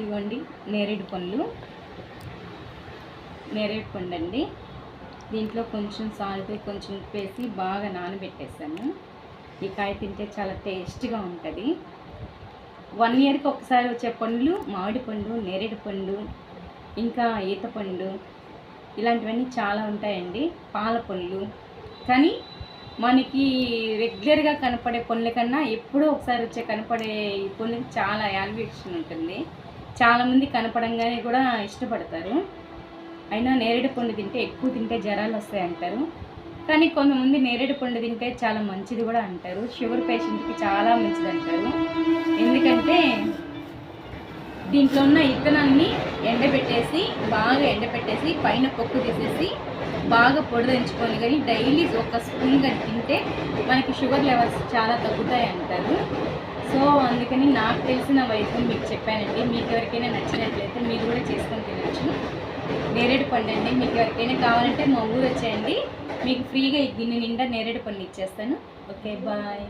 ఇవ్వండి నేరేడు పండు అండి. దీంట్లో కొంచెం సాల్ట్ కొంచెం ఉప్పు వేసి బాగా నానబెట్టేసాము. ఈ కాయ తింటే చాలా టేస్ట్గా ఉంటుంది. 1 ఇయర్కి ఒకసారి వచ్చే పండ్లు మామిడి పండు, నేరేడు పండు, ఇంకా ఈత పండు, ఇలాంటివన్నీ చాలా ఉంటాయండి. పాల పండ్లు. కానీ మనకి రెగ్యులర్గా కనపడే పండ్ల కన్నా ఎప్పుడో ఒకసారి వచ్చే కనపడే ఈ పండ్లకి చాలా వాల్యుయేషన్ ఉంటుంది. చాలామంది కనపడంగానే కూడా ఇష్టపడతారు. అయినా నేరేడు పండు ఎక్కువ తింటే జ్వరాలు వస్తాయంటారు. కానీ కొంతమంది నేరేడు పండు తింటే చాలా మంచిది కూడా అంటారు. షుగర్ పేషెంట్కి చాలా మంచిది అంటారు. ఎందుకంటే దీంట్లో ఉన్న ఇత్తనాన్ని బాగా ఎండబెట్టేసి పైన పొక్కు తీసేసి బాగా పొడిదంచుకొని కానీ డైలీ 1 స్పూన్ కానీ తింటే మనకి షుగర్ లెవెల్స్ చాలా తగ్గుతాయి అంటారు. సో అందుకని నాకు తెలిసిన వైద్యం మీకు చెప్పానండి. మీకు ఎవరికైనా నచ్చినట్లయితే మీరు కూడా చేసుకొని తినచ్చు. నేరేడు పండు అండి. మీకు ఎవరికైనా కావాలంటే మా ఊరు వచ్చేయండి. మీకు ఫ్రీగా ఈ గిన్నె నిండా నేరేడు పండు ఇచ్చేస్తాను. Okay, bye.